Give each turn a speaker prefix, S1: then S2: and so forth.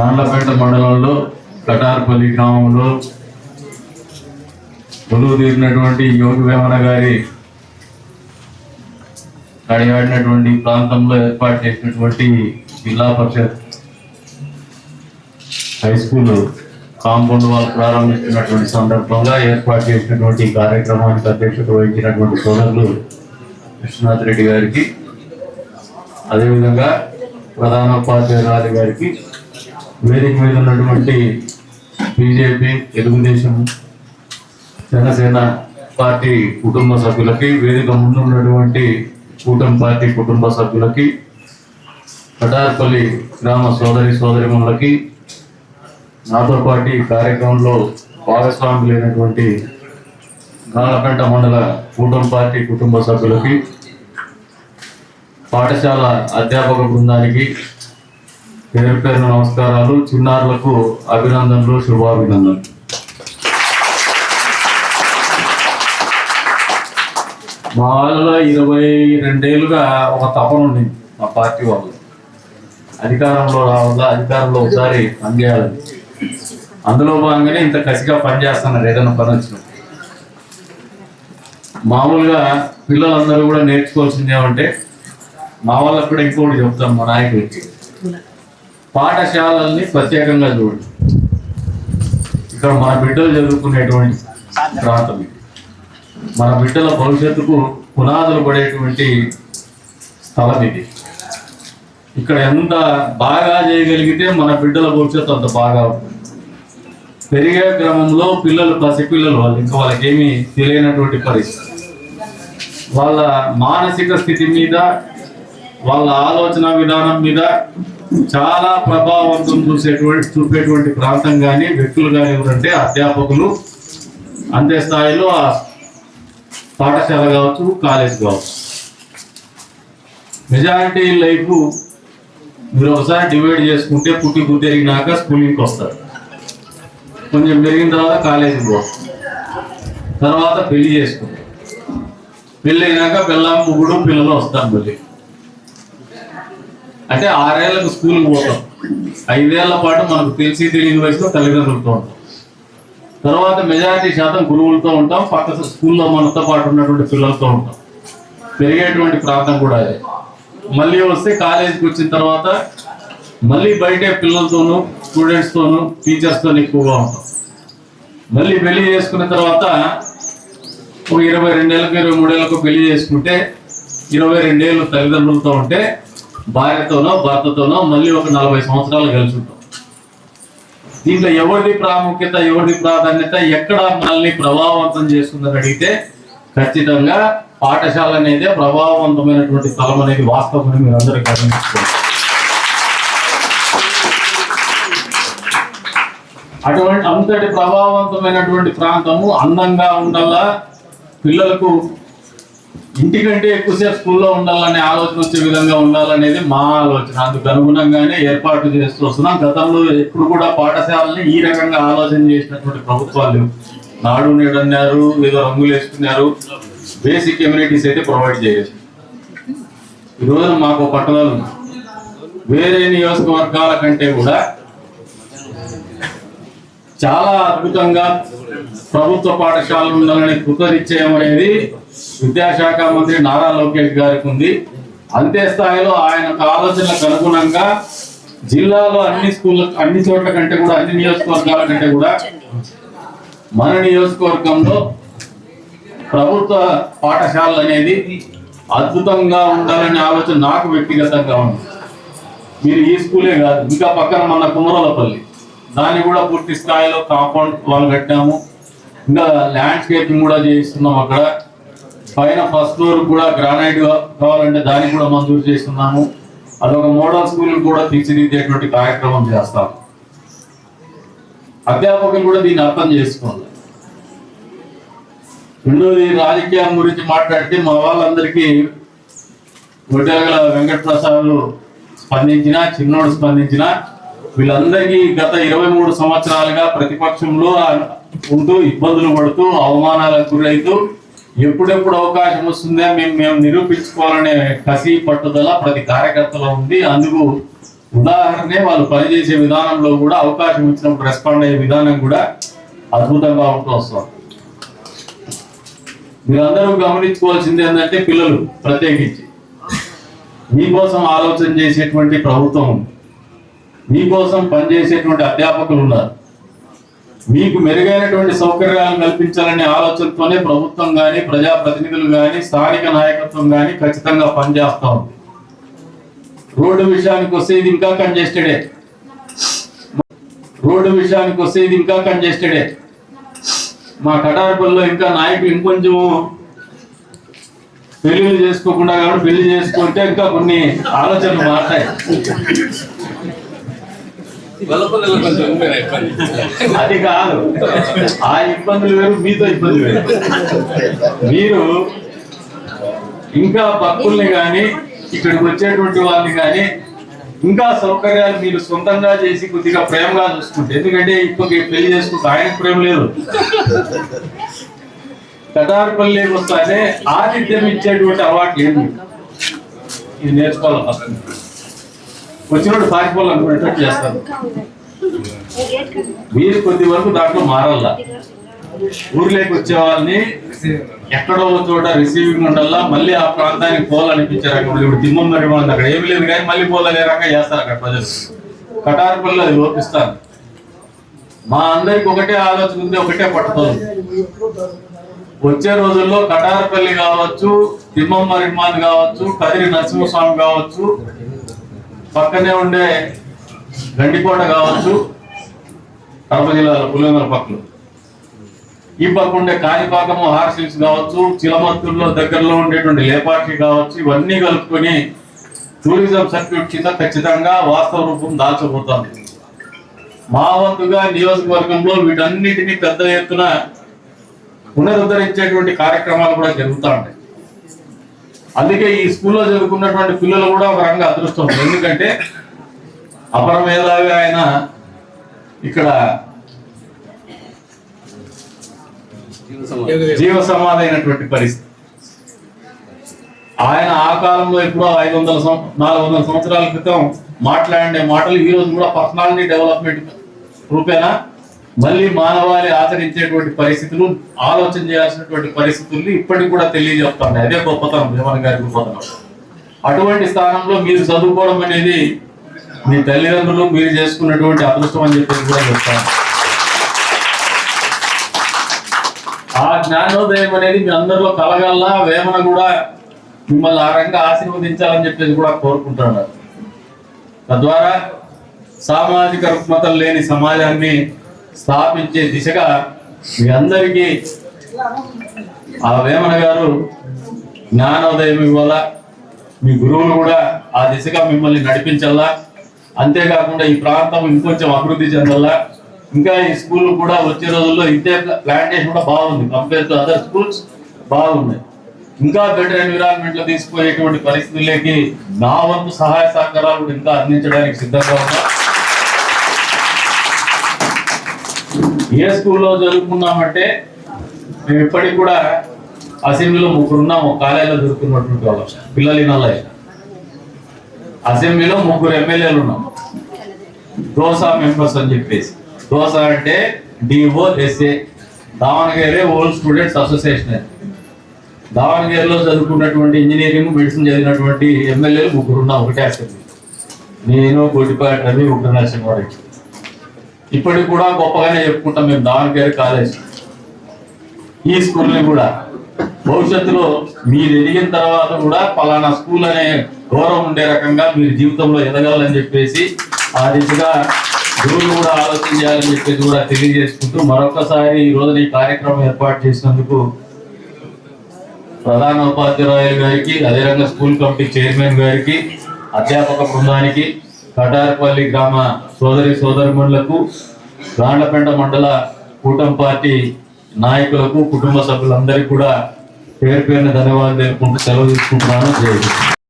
S1: రాండ్లపేట మండలంలో కటార్పల్లి గ్రామంలో కొలువు తీరినటువంటి యోగి వేమన గారి అడిగాడినటువంటి ప్రాంతంలో ఏర్పాటు చేసినటువంటి జిల్లా పరిషత్ హై స్కూల్ కాంపౌండ్ వాళ్ళు ప్రారంభిస్తున్నటువంటి సందర్భంగా ఏర్పాటు చేసినటువంటి కార్యక్రమానికి అధ్యక్షత వహించినటువంటి సోదరులు విశ్వనాథ్ రెడ్డి గారికి, అదేవిధంగా ప్రధానోపాధ్యాయురాలి గారికి, వేదిక మీద ఉన్నటువంటి బీజేపీ, తెలుగుదేశం, జనసేన పార్టీ కుటుంబ సభ్యులకి, వేదిక ముందు ఉన్నటువంటి కూటమి పార్టీ కుటుంబ సభ్యులకి, కటార్పల్లి గ్రామ సోదరిమణులకి, నాతో పాటు ఈ కార్యక్రమంలో భాగస్వాములైనటువంటి రాండ్లపేట మండల కూటమి పార్టీ కుటుంబ సభ్యులకి, పాఠశాల అధ్యాపక బృందానికి పేరు పేరున నమస్కారాలు. చిన్నారులకు అభినందనలు, శుభాభినందనలు. మా వాళ్ళలో 22 ఏళ్ళుగా ఒక తపన ఉండింది మా పార్టీ వాళ్ళు, అధికారంలో రావాలా, అధికారంలో ఒకసారి పనిచేయాలని. అందులో భాగంగానే ఇంత కసిగా పనిచేస్తున్నారు ఏదైనా పని వచ్చిన. మామూలుగా పిల్లలందరూ కూడా నేర్చుకోవాల్సింది ఏమంటే, మా వాళ్ళకు కూడా ఇంకోటి చెప్తాం మా నాయకుడికి, పాఠశాలల్ని ప్రత్యేకంగా చూడండి. ఇక్కడ మన బిడ్డలు చదువుకునేటువంటి ప్రాంతం ఇది. మన బిడ్డల భవిష్యత్తుకు పునాదులు పడేటువంటి స్థలం ఇది. ఇక్కడ ఎంత బాగా చేయగలిగితే మన బిడ్డల భవిష్యత్తు అంత బాగా ఉంటుంది. పెరిగే క్రమంలో పిల్లలు, పసిపిల్లలు, వాళ్ళు ఇంకా వాళ్ళకేమీ తెలియనటువంటి పరిస్థితి, వాళ్ళ మానసిక స్థితి మీద, వాళ్ళ ఆలోచన విధానం మీద చాలా ప్రభావవంతం చూపేటువంటి ప్రాంతం కానీ వ్యక్తులు కానీ ఎవరంటే అధ్యాపకులు. అంతే స్థాయిలో ఆ పాఠశాల కావచ్చు, కాలేజ్ కావచ్చు. మెజారిటీ లైఫ్ మీరు ఒకసారి డివైడ్ చేసుకుంటే, పుట్టి బుద్ధి ఎరిగినాక స్కూలింగ్కి వస్తారు, కొంచెం పెరిగిన తర్వాత కాలేజీకి పోస్తారు, తర్వాత పెళ్లి చేసుకుంటారు, పెళ్ళి అయినాక పిల్లం ముగ్గురు పిల్లలు వస్తారు. మళ్ళీ అంటే 6 ఏళ్ళకు స్కూల్కి పోతాం, 5 ఏళ్ల పాటు మనకు తెలియని వయసులో తల్లిదండ్రులతో ఉంటాం. తర్వాత మెజారిటీ శాతం గురువులతో ఉంటాం, పక్క స్కూల్లో మనతో పాటు ఉన్నటువంటి పిల్లలతో ఉంటాం. పెరిగేటువంటి ప్రాంతం కూడా అదే. మళ్ళీ వస్తే కాలేజీకి వచ్చిన తర్వాత మళ్ళీ బయటే పిల్లలతోనూ, స్టూడెంట్స్తోనూ, టీచర్స్తోనూ ఎక్కువగా ఉంటాం. మళ్ళీ పెళ్లి చేసుకున్న తర్వాత ఒక 22 ఏళ్ళకు 23 ఏళ్ళకు పెళ్లి చేసుకుంటే 22 ఏళ్ళు తల్లిదండ్రులతో ఉంటే, భార్యతోనో భర్తతోనో మళ్ళీ ఒక 40 సంవత్సరాలు కలిసి ఉంటాం. దీంట్లో ఎవరిది ప్రాముఖ్యత, ఎవరిది ప్రాధాన్యత, ఎక్కడ మనల్ని ప్రభావవంతం చేస్తుందని అడిగితే ఖచ్చితంగా పాఠశాల అనేది ప్రభావవంతమైనటువంటి స్థలం అనేది వాస్తవం మీరు అందరూ గమనించుకోవాలి. అంతటి ప్రభావవంతమైనటువంటి ప్రాంతము అందంగా ఉండాలా, పిల్లలకు ఇంటికంటే ఎక్కువసేపు స్కూల్లో ఉండాలనే ఆలోచన వచ్చే విధంగా ఉండాలనేది మా ఆలోచన. అందుకు అనుగుణంగానే ఏర్పాటు చేస్తూ వస్తున్నాం. గతంలో ఎప్పుడు కూడా పాఠశాలని ఈ రకంగా ఆలోచన చేసినటువంటి ప్రభుత్వాలు నాడు నేడు అన్నారు, ఏదో రంగులు వేసుకున్నారు, బేసిక్ కమ్యూనిటీస్ అయితే ప్రొవైడ్ చేయలేదు. ఈరోజు మాకు పట్టణాలు వేరే నియోజకవర్గాల కంటే కూడా చాలా అద్భుతంగా ప్రభుత్వ పాఠశాలలు ఉండాలని కృతనిశ్చయం అనేది విద్యాశాఖ మంత్రి నారా లోకేష్ గారికి ఉంది. అంతే స్థాయిలో ఆయన ఆలోచనలకు అనుగుణంగా జిల్లాలో అన్ని చోట్ల కంటే కూడా, అన్ని నియోజకవర్గాల కంటే కూడా మన నియోజకవర్గంలో ప్రభుత్వ పాఠశాలలు అనేది అద్భుతంగా ఉండాలనే ఆలోచన నాకు వ్యక్తిగతంగా ఉంది. మీరు ఈ స్కూలే కాదు, ఇంకా పక్కన మన కుమరోలపల్లి, దాన్ని కూడా పూర్తి స్థాయిలో కాంపౌండ్ వాళ్ళు కట్టాము. ఇంకా ల్యాండ్స్కేపింగ్ కూడా చేయిస్తున్నాం. అక్కడ పైన ఫస్ట్ ఫ్లోర్ కూడా గ్రానైట్ కావాలంటే దానికి కూడా మంజూరు చేస్తున్నాము. అదొక మోడల్ స్కూల్ కూడా తీర్చిదిద్దేటువంటి కార్యక్రమం చేస్తాము. అధ్యాపకులు కూడా దీన్ని అర్థం చేసుకోవాలి. రెండోది, రాజకీయం గురించి మాట్లాడితే మా వాళ్ళందరికీ గొడ్డెలగల వెంకట ప్రసాద్ స్పందించిన, చిన్నోడు స్పందించిన, వీళ్ళందరికీ గత 23 సంవత్సరాలుగా ప్రతిపక్షంలో ఉంటూ ఇబ్బందులు పడుతూ అవమానాలకు గురైతూ ఎప్పుడెప్పుడు అవకాశం వస్తుందా మేము నిరూపించుకోవాలనే కసి పట్టుదల ప్రతి కార్యకర్తలో ఉంది. అందుకు ఉదాహరణే వాళ్ళు పనిచేసే విధానంలో కూడా అవకాశం ఇచ్చినప్పుడు రెస్పాండ్ అయ్యే విధానం కూడా అద్భుతంగా ఉంటూ వస్తుంది. మీరందరూ గమనించుకోవాల్సింది ఏంటంటే పిల్లలు ప్రత్యేకించి మీకోసం ఆలోచన చేసేటువంటి ప్రభుత్వం ఉంది, మీకోసం పనిచేసేటువంటి అధ్యాపకులు ఉన్నారు. మీకు మెరుగైనటువంటి సౌకర్యాలను కల్పించాలనే ఆలోచనతోనే ప్రభుత్వం కానీ ప్రజాప్రతినిధులు కానీ స్థానిక నాయకత్వం కానీ ఖచ్చితంగా పనిచేస్తా ఉంది. రోడ్డు విషయానికి వస్తే ఇది ఇంకా కంజెస్టెడే. మా కటారపల్లిలో ఇంకా నాయకులు ఇంకొంచెం పెళ్లిళ్ళు చేసుకోకుండా కాబట్టి పెళ్లి చేసుకుంటే ఇంకా కొన్ని ఆలోచనలు మారుతాయి. అది కాదు, ఆ ఇబ్బందులు వేరు, మీతో ఇబ్బంది వేరు. మీరు ఇంకా భక్తుల్ని కానీ ఇక్కడికి వచ్చేటువంటి వాళ్ళని కానీ ఇంకా సౌకర్యాలు మీరు సొంతంగా చేసి కొద్దిగా ప్రేమగా చూసుకుంటే, ఎందుకంటే ఇప్పుడు పెళ్లి చేసుకుంటే ఆయనకు ప్రేమ లేదు. కటారపల్లి వస్తానే ఆతిథ్యం ఇచ్చేటువంటి అలవాటు ఏంటి, ఇది నేర్చుకోవాలి. వచ్చినప్పుడు పారిపోవాలనుకునేటట్టు చేస్తారు. మీరు కొద్ది వరకు దాంట్లో మారల్లా. ఊర్లోకి వచ్చే వాళ్ళని ఎక్కడో చోట రిసీవింగ్ ఉండల్లా, మళ్ళీ ఆ ప్రాంతానికి పోవాలనిపించారు. ఇప్పుడు తిమ్మం మరి అక్కడ ఏమి లేదు కానీ మళ్ళీ పోలనే రకంగా చేస్తారు అక్కడ ప్రజలు. కటారపల్లి అది లోపిస్తారు. మా అందరికి ఒకటే ఆలోచన ఉంది, ఒకటే పట్టుదల. వచ్చే రోజుల్లో కటారపల్లి కావచ్చు, తిమ్మం మరిమాన్ కావచ్చు, కదిరి నరసింహస్వామి కావచ్చు, పక్కనే ఉండే గండికోట కావచ్చు, కడప జిల్లాలో పులివెందుల పక్కలు, ఈ పక్క ఉండే కాణిపాకము హార్సిల్స్ కావచ్చు, చిలమత్తూరులో దగ్గరలో ఉండేటువంటి లేపాక్షి కావచ్చు, ఇవన్నీ కలుపుకొని టూరిజం సర్క్యూట్ కింద ఖచ్చితంగా వాస్తవ రూపం దాల్చబోతోంది. మా వంతుగా నియోజకవర్గంలో వీటన్నిటినీ పెద్ద ఎత్తున పునరుద్ధరించేటువంటి కార్యక్రమాలు కూడా జరుగుతూ ఉంటాయి. అందుకే ఈ స్కూల్లో చదువుకున్నటువంటి పిల్లలు కూడా ఒక రంగ అదృష్టం. ఎందుకంటే అపర మేధావి ఆయన ఇక్కడ జీవ సమాధి అయినటువంటి పరిస్థితి. ఆయన ఆ కాలంలో ఎప్పుడో 400 సంవత్సరాల క్రితం మాట్లాడే మాటలు ఈ రోజు కూడా పర్సనాలిటీ డెవలప్మెంట్ రూపేణా మళ్ళీ మానవాళి ఆచరించేటువంటి పరిస్థితులు, ఆలోచన చేయాల్సినటువంటి పరిస్థితుల్ని ఇప్పటికి కూడా తెలియజేస్తాను. అదే గొప్పతనం, భీమన్ గారి గొప్పతనం. అటువంటి స్థానంలో మీరు చదువుకోవడం అనేది మీ తల్లిదండ్రులు మీరు చేసుకున్నటువంటి అదృష్టం అని చెప్పేసి కూడా చెప్తాను. ఆ జ్ఞానోదయం అనేది మీ అందరిలో కలగల్లా, వేమన కూడా మిమ్మల్ని ఆ రంగా ఆశీర్వదించాలని చెప్పేసి కూడా కోరుకుంటున్నారు. తద్వారా సామాజిక రుగ్మతలు లేని సమాజాన్ని స్థాపించే దిశగా మీ అందరికీ ఆ వేమన గారు జ్ఞానోదయం ఇవ్వాలా, మీ గురువులు కూడా ఆ దిశగా మిమ్మల్ని నడిపించాలా. అంతేకాకుండా ఈ ప్రాంతం ఇంకొంచెం అభివృద్ధి చెందాలా. ఇంకా ఈ స్కూల్ కూడా వచ్చే రోజుల్లో ఇంతే ప్లాంటేషన్ కూడా బాగుంది, కంపేర్ టు అదర్ స్కూల్స్ బాగున్నాయి. ఇంకా బెటర్ ఎన్విరాన్మెంట్ లో తీసుకుపోయేటువంటి పరిస్థితుల్లోకి నా వంతు సహాయ సహకారాలు కూడా ఇంకా అందించడానికి సిద్ధంగా ఉన్నా. ఏ స్కూల్లో చదువుకున్నామంటే మేము ఇప్పటికి కూడా అసెంబ్లీలో 3 ఉన్నాం. ఒక కాలేజీలో చదువుకున్నటువంటి వాళ్ళం పిల్లలు ఇనాలయ. అసెంబ్లీలో 3 ఎమ్మెల్యేలు ఉన్నాం. దోసా మెంబర్స్ అని చెప్పేసి, దోసా అంటే DOSA, Davanagere old students association. దావణగిరిలో చదువుకున్నటువంటి ఇంజనీరింగ్ మెడిసిన్ చదివినటువంటి ఎమ్మెల్యేలు 3 ఉన్నాం ఒకటే అసెంబ్లీ. నేను, కొట్టిపాటి రవి, ఉగ్ర నరసింహారెడ్డి. ఇప్పటికి కూడా గొప్పగానే చెప్పుకుంటాం మేము దావణగిరి కాలేజ్. ఈ స్కూల్ని కూడా భవిష్యత్తులో మీరు ఎదిగిన తర్వాత కూడా పలానా స్కూల్ అనే గౌరవం ఉండే రకంగా మీరు జీవితంలో ఎదగాలని చెప్పేసి ఆ దిశగా గురువులు కూడా ఆలోచన చేయాలని చెప్పేసి కూడా తెలియజేసుకుంటూ మరొకసారి ఈ రోజున ఈ కార్యక్రమం ఏర్పాటు చేసినందుకు ప్రధాన ఉపాధ్యాయులు గారికి, అదేవిధంగా స్కూల్ కమిటీ చైర్మన్ గారికి, అధ్యాపక బృందానికి, కటారపల్లి గ్రామ సోదరిమణులకు, గాండ్లపేట మండల కూటమి పార్టీ నాయకులకు, కుటుంబ సభ్యులందరికీ కూడా పేరు పేరున ధన్యవాదాలు తెలుపుకుంటూ సెలవు తీసుకుంటున్నాను. జై హింద్.